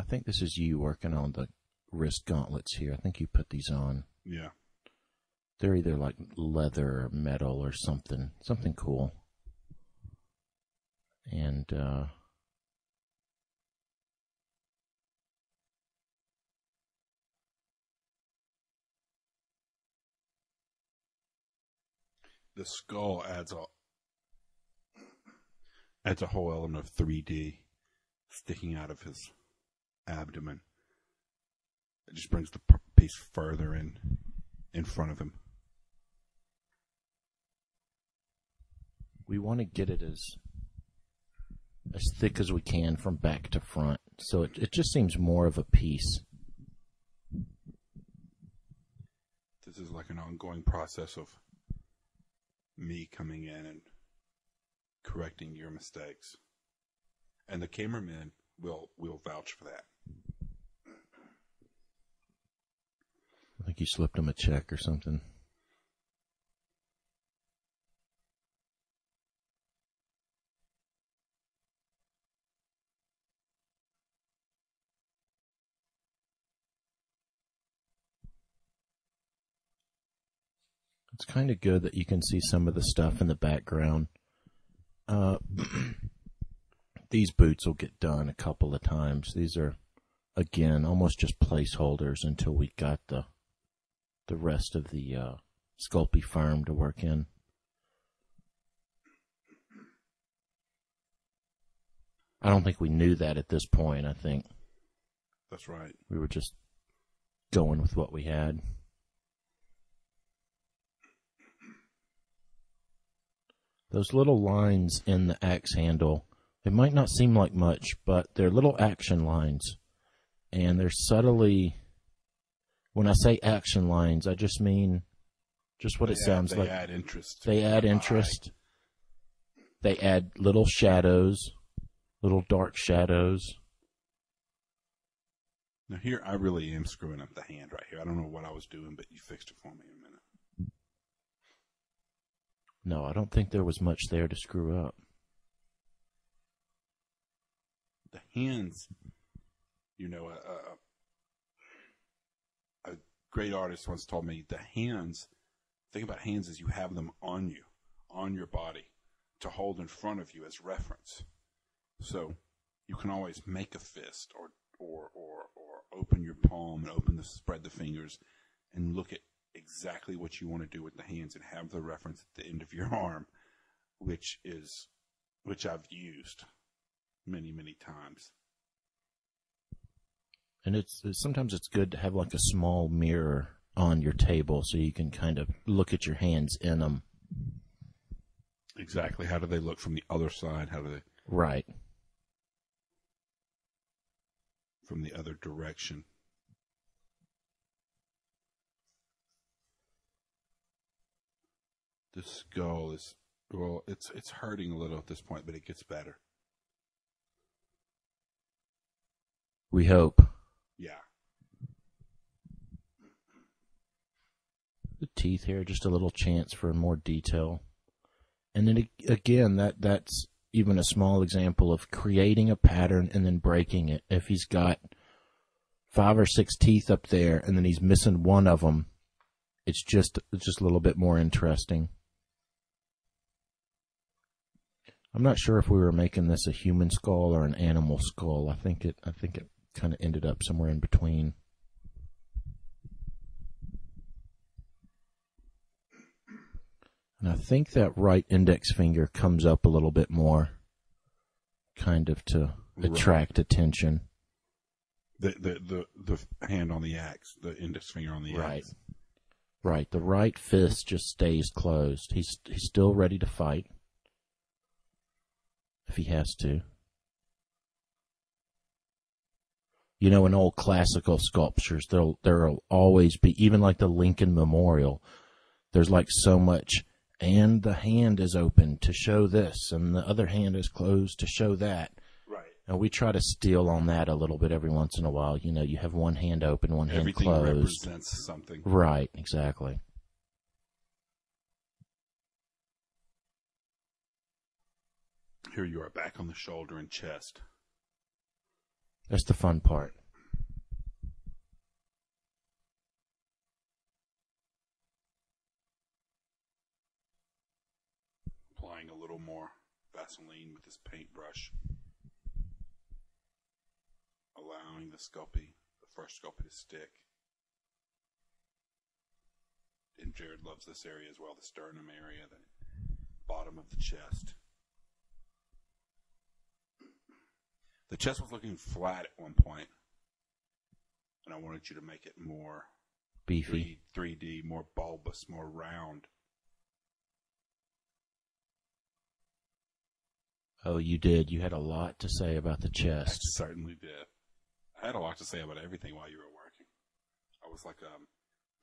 think this is you working on the wrist gauntlets here. I think you put these on. Yeah. They're either like leather or metal or something cool. And the skull adds a whole element of 3D sticking out of his abdomen. It just brings the piece further in front of him. we want to get it as thick as we can from back to front. So it just seems more of a piece. This is like an ongoing process of me coming in and correcting your mistakes. And the cameraman will vouch for that. I think you slipped him a check or something. It's kind of good that you can see some of the stuff in the background. These boots will get done a couple of times. These are, again, almost just placeholders until we got the rest of the Sculpey firm to work in. I don't think we knew that at this point. I think That's right. we were just going with what we had. Those little lines in the axe handle, it might not seem like much, but they're little action lines. And they're subtly, when I say action lines, I just mean just what it sounds like. They add interest. They add interest. They add little shadows, little dark shadows. Now here, I really am screwing up the hand right here. I don't know what I was doing, but you fixed it for me in a minute. No, I don't think there was much there to screw up. The hands, you know, a great artist once told me the hands, think about hands as you have them on you, on your body, to hold in front of you as reference. So you can always make a fist or open your palm and spread the fingers and look at exactly what you want to do with the hands and have the reference at the end of your arm, which I've used many, many times. And sometimes it's good to have like a small mirror on your table so you can kind of look at your hands in them. Exactly. How do they look from the other side? How do they? Right. From the other direction. The skull is, well, it's hurting a little at this point, but it gets better. We hope. Yeah. The teeth here, just a little chance for more detail. And then again, that's even a small example of creating a pattern and then breaking it. If he's got 5 or 6 teeth up there and then he's missing one of them, it's just a little bit more interesting. I'm not sure if we were making this a human skull or an animal skull. I think it kind of ended up somewhere in between. And I think that right index finger comes up a little bit more, kind of to attract attention. The hand on the axe, the index finger on the axe. Right. The right fist just stays closed. He's still ready to fight if he has to. You know, in old classical sculptures, there'll always be, even like the Lincoln Memorial, there's like so much, and the hand is open to show this, and the other hand is closed to show that. Right. And we try to steal on that a little bit every once in a while. You know, you have one hand open, one hand closed. Everything represents something. Right, exactly. Here you are back on the shoulder and chest. That's the fun part. Applying a little more Vaseline with this paintbrush. Allowing the fresh Sculpey to stick. And Jared loves this area as well, the sternum area, the bottom of the chest. The chest was looking flat at one point, and I wanted you to make it more beefy, 3D, more bulbous, more round. Oh, you did. You had a lot to say about the chest. I certainly did. I had a lot to say about everything while you were working. I was like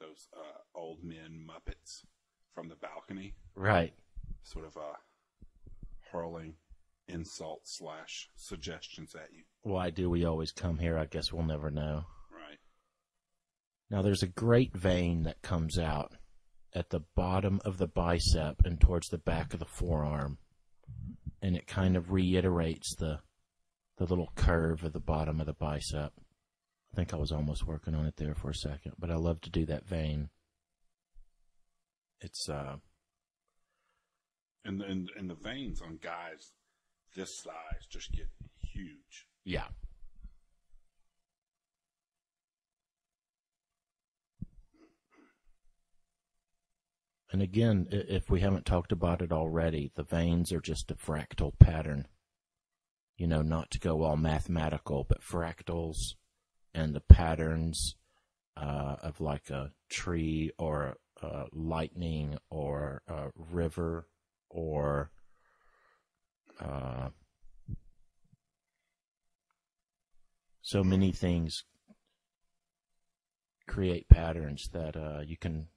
those old men Muppets from the balcony. Right. Sort of hurling insults / suggestions at you. Why do we always come here? I guess we'll never know. Right. Now, there's a great vein that comes out at the bottom of the bicep and towards the back of the forearm. And it kind of reiterates the little curve at the bottom of the bicep. I think I was almost working on it there for a second, but I love to do that vein. It's and the veins on guys this size just get huge. Yeah. And again, if we haven't talked about it already, the veins are just a fractal pattern. You know, not to go all mathematical, but fractals and the patterns of like a tree or lightning or a river or so many things create patterns that you can,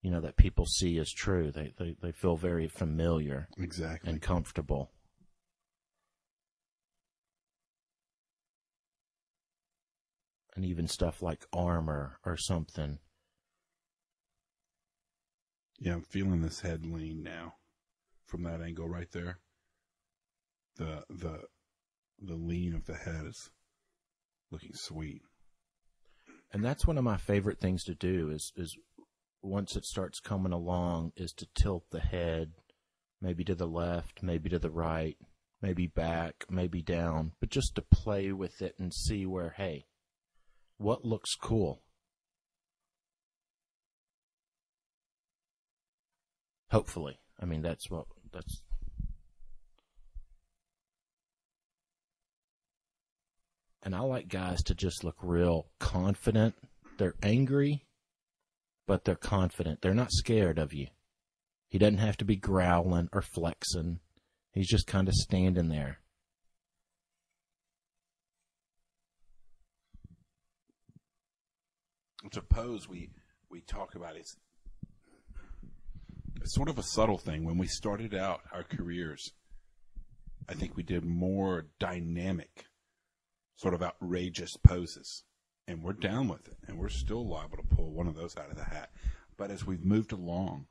you know, that people see as true. They feel very familiar. Exactly. And comfortable. And even stuff like armor or something. Yeah, I'm feeling this head lean now from that angle right there. The lean of the head is looking sweet. And that's one of my favorite things to do is once it starts coming along is to tilt the head maybe to the left, maybe to the right, maybe back, maybe down, but just to play with it and see where, hey, what looks cool? Hopefully. I mean, that's. And I like guys to just look real confident. They're angry, but they're confident. They're not scared of you. He doesn't have to be growling or flexing. He's just kind of standing there. It's a pose we talk about. It's sort of a subtle thing. When we started out our careers, I think we did more dynamic, sort of outrageous poses. And we're down with it. And we're still liable to pull one of those out of the hat. But as we've moved along,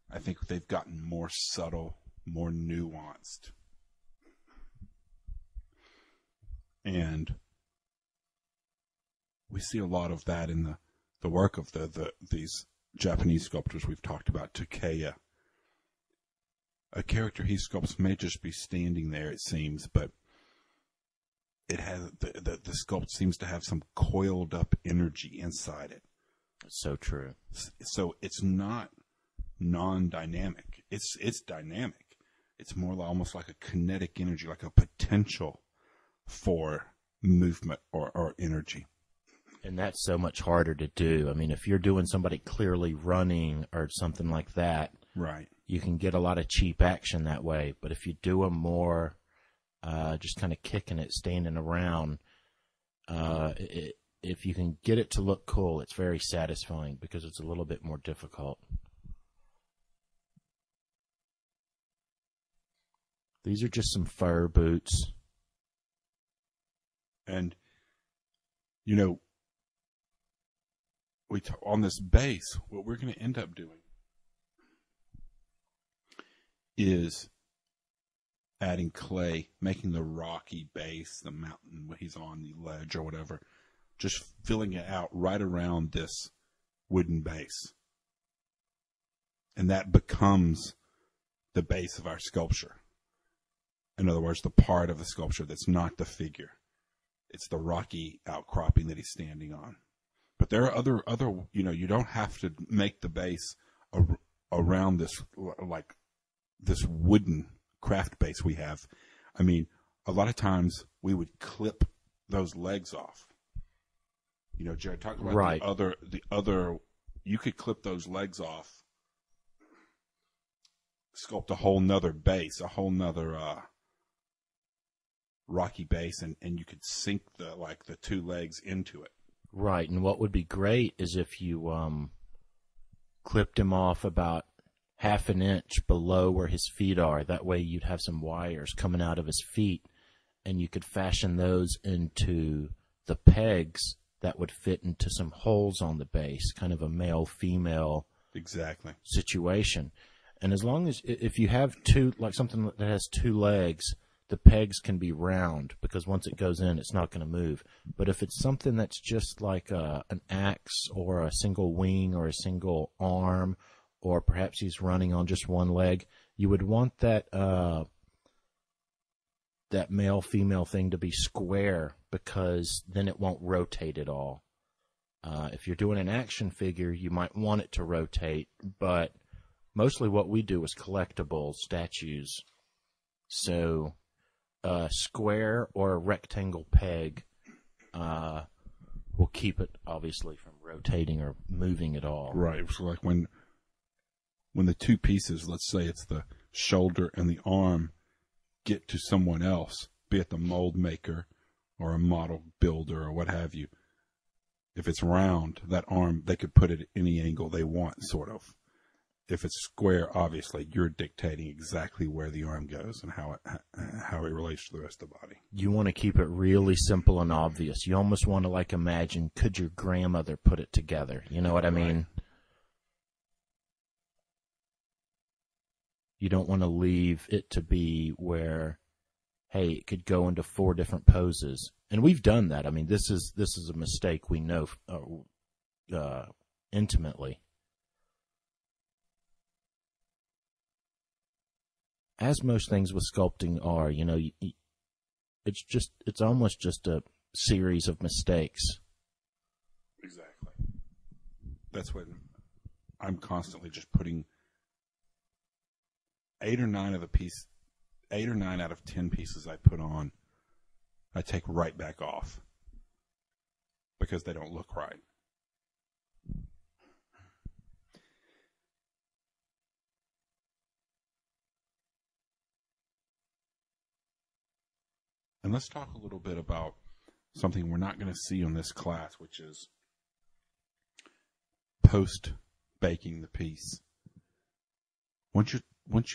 I think they've gotten more subtle, more nuanced. And we see a lot of that in the work of these Japanese sculptors we've talked about. Takeya, a character he sculpts may just be standing there, it seems, but it has the sculpt seems to have some coiled up energy inside it. That's so true. So it's not non-dynamic. It's dynamic. It's more almost like a kinetic energy, like a potential for movement or energy. And that's so much harder to do. I mean, if you're doing somebody clearly running or something like that, right, you can get a lot of cheap action that way. But if you do them more just kind of kicking it, standing around, if you can get it to look cool, it's very satisfying because it's a little bit more difficult. These are just some fur boots. And, you know, on this base, what we're going to end up doing is adding clay, making the rocky base, the mountain where he's on the ledge or whatever, just filling it out right around this wooden base. And that becomes the base of our sculpture. In other words, the part of the sculpture that's not the figure. It's the rocky outcropping that he's standing on. But there are other, you don't have to make the base around this, like this wooden craft base we have. I mean, a lot of times we would clip those legs off. Jared, talk about right. the other, you could clip those legs off, sculpt a whole nother base, a whole nother, rocky base, and you could sink the two legs into it. Right, and what would be great is if you clipped him off about half an inch below where his feet are. That way you'd have some wires coming out of his feet, and you could fashion those into the pegs that would fit into some holes on the base, kind of a male-female exactly situation. And as long as, if you have something that has two legs, the pegs can be round, because once it goes in, it's not going to move. But if it's something that's just like an axe or a single wing or a single arm, or perhaps he's running on just one leg, you would want that that male-female thing to be square, because then it won't rotate at all. If you're doing an action figure, you might want it to rotate, but mostly what we do is collectible statues. So a square or a rectangle peg will keep it, obviously, from rotating or moving at all. Right. So like when the two pieces, let's say it's the shoulder and the arm, get to someone else, be it the mold maker or a model builder or what have you, if it's round, that arm, they could put it at any angle they want, sort of. If it's square, obviously, you're dictating exactly where the arm goes and how it relates to the rest of the body. You want to keep it really simple and obvious. You almost want to, imagine, could your grandmother put it together? You know what I mean? You don't want to leave it to be where, hey, it could go into 4 different poses. And we've done that. I mean, this is a mistake we know intimately. As most things with sculpting are, it's almost just a series of mistakes. Exactly. That's what I'm constantly just putting 8 or 9 out of 10 pieces I put on, I take right back off because they don't look right. And let's talk a little bit about something we're not going to see on this class, which is post-baking the piece. Once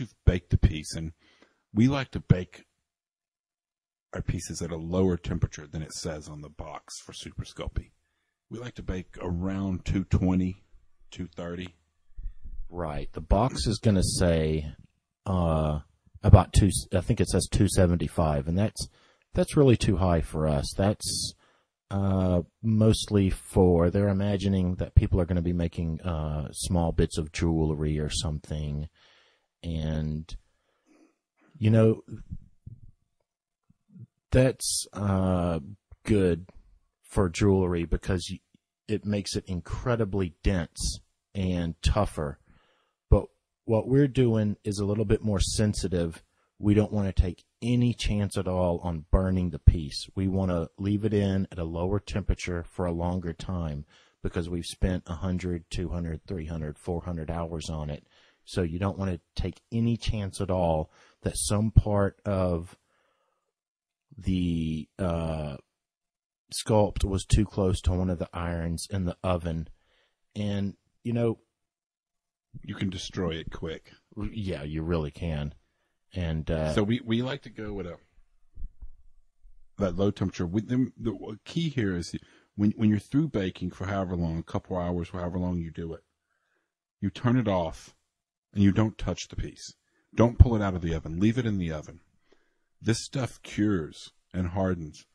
you've baked the piece, and we like to bake our pieces at a lower temperature than it says on the box for Super Sculpey. We like to bake around 220, 230. Right. The box is going to say about 2. I think it says 275, and that's really too high for us. That's mostly for, they're imagining that people are going to be making small bits of jewelry or something. And, that's good for jewelry because it makes it incredibly dense and tougher. But what we're doing is a little bit more sensitive. We don't want to take any chance at all on burning the piece. We want to leave it in at a lower temperature for a longer time because we've spent 100, 200, 300, 400 hours on it. So you don't want to take any chance at all that some part of the sculpt was too close to one of the irons in the oven. And, you can destroy it quick. Yeah, you really can. And so we like to go with that low temperature. With them, the key here is when you're through baking for however long, a couple hours, however long you do it, you turn it off and you don't touch the piece. Don't pull it out of the oven. Leave it in the oven. This stuff cures and hardens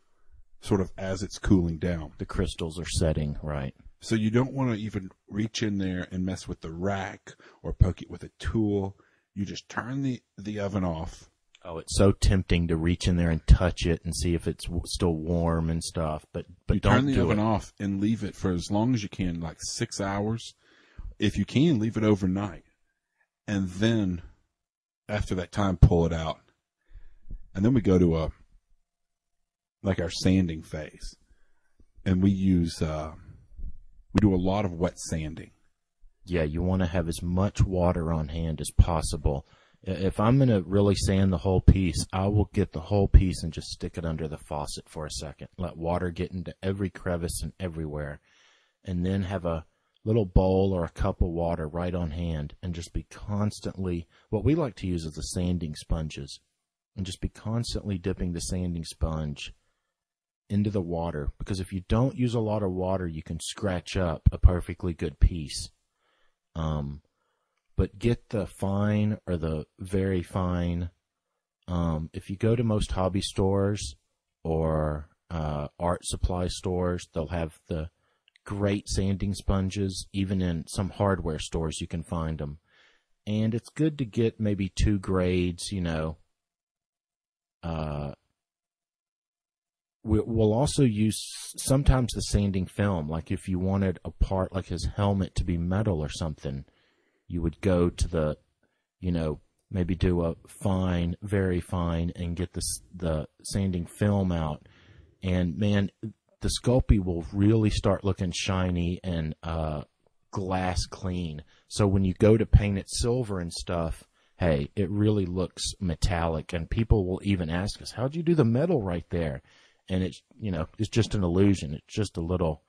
sort of as it's cooling down. The crystals are setting, right? So you don't want to even reach in there and mess with the rack or poke it with a tool. You just turn the oven off. Oh, it's so tempting to reach in there and touch it and see if it's still warm and stuff. But you don't turn the oven it. off and leave it for as long as you can, like 6 hours. If you can, leave it overnight. And then after that time, pull it out. And then we go to our sanding phase. And we use, we do a lot of wet sanding. Yeah, you want to have as much water on hand as possible. If I'm going to really sand the whole piece, I will get the whole piece and just stick it under the faucet for a second. Let water get into every crevice and everywhere. And then have a little bowl or a cup of water right on hand and just be constantly, what we like to use is the sanding sponges, and just be constantly dipping the sanding sponge into the water, because if you don't use a lot of water, you can scratch up a perfectly good piece. But get the fine or the very fine. If you go to most hobby stores or art supply stores, they'll have the great sanding sponges. Even in some hardware stores, you can find them. And it's good to get maybe 2 grades, We'll also use sometimes the sanding film. Like if you wanted a part like his helmet to be metal or something, you would go to the, maybe do a fine, very fine, and get the sanding film out. And man, the Sculpey will really start looking shiny and glass clean. So when you go to paint it silver and stuff, hey, it really looks metallic. And people will even ask us, how'd you do the metal right there? And it's, it's just an illusion. It's just a little.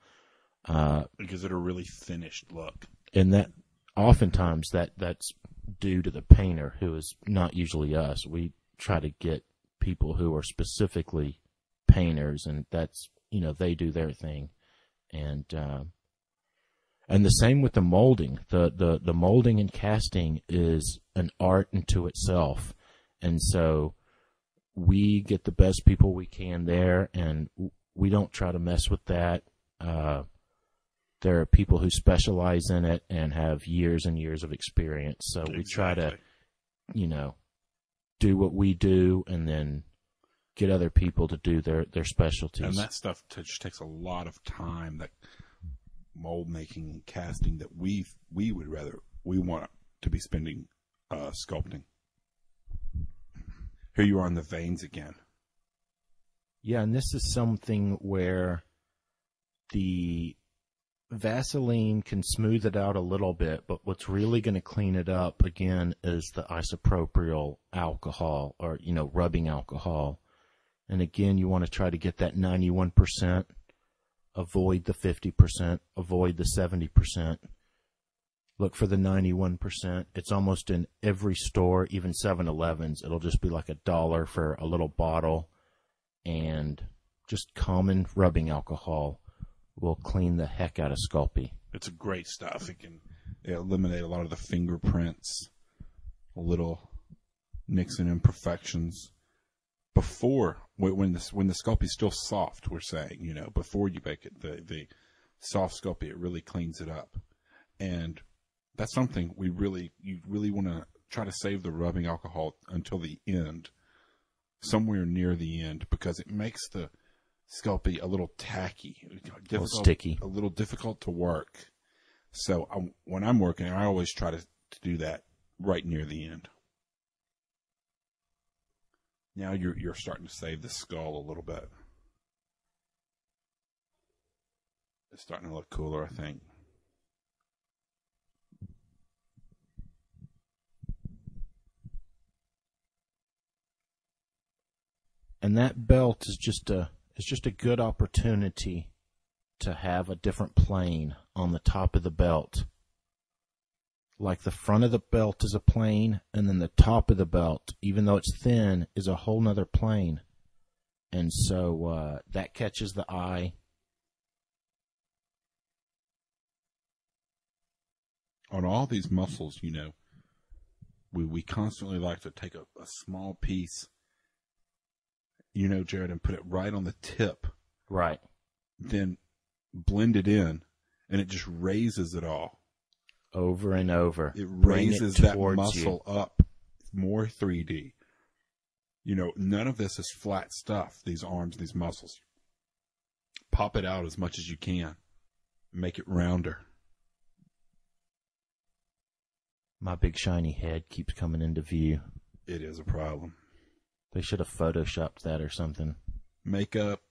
It gives it a really finished look. And that oftentimes that's due to the painter, who is not usually us. We try to get people who are specifically painters, and that's, they do their thing. And the same with the molding. The molding and casting is an art unto itself. And so we get the best people we can there, and we don't try to mess with that. There are people who specialize in it and have years and years of experience. So Exactly. We try to, do what we do and then get other people to do their specialties. And that stuff just takes a lot of time, that mold making and casting, that we want to be spending sculpting. Here you are on the veins again. Yeah, and this is something where the Vaseline can smooth it out a little bit, but what's really going to clean it up, again, is the isopropyl alcohol, or, rubbing alcohol. And again, you want to try to get that 91%, avoid the 50%, avoid the 70%. Look for the 91%. It's almost in every store, even 7-Elevens. It'll just be like $1 for a little bottle, and just common rubbing alcohol will clean the heck out of Sculpey. It's a great stuff. It can eliminate a lot of the fingerprints, a little nicks and imperfections. Before, when the Sculpey's still soft, we're saying, before you bake it, the soft Sculpey, it really cleans it up. And that's something you really want to try to save the rubbing alcohol until the end, somewhere near the end, because it makes the Sculpey a little tacky, a little sticky, a little difficult to work. So when I'm working, I always try to do that right near the end. Now you're starting to save the skull a little bit. It's starting to look cooler, I think. And that belt is just a good opportunity to have a different plane on the top of the belt. Like the front of the belt is a plane, and then the top of the belt, even though it's thin, is a whole nother plane. And so that catches the eye. On all these muscles, we constantly like to take a small piece Jared, and put it right on the tip. Right. Then blend it in, and it just raises it all. Over and over. It raises that muscle up. More 3D. None of this is flat stuff, these arms, these muscles. Pop it out as much as you can. Make it rounder. My big shiny head keeps coming into view. It is a problem. They should have photoshopped that or something. Makeup.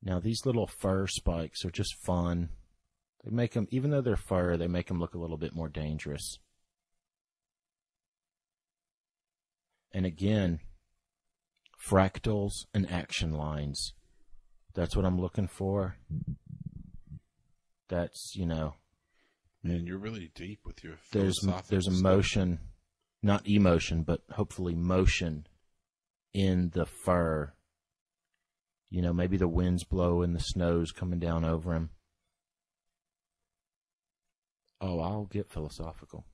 Now, these little fur spikes are just fun. They make them, even though they're fur, they make them look a little bit more dangerous. And again, fractals and action lines. That's what I'm looking for. That's, Man, you're really deep with your there's emotion, not emotion, but hopefully motion in the fur. Maybe the wind's blowing, the snow's coming down over him. Oh, I'll get philosophical.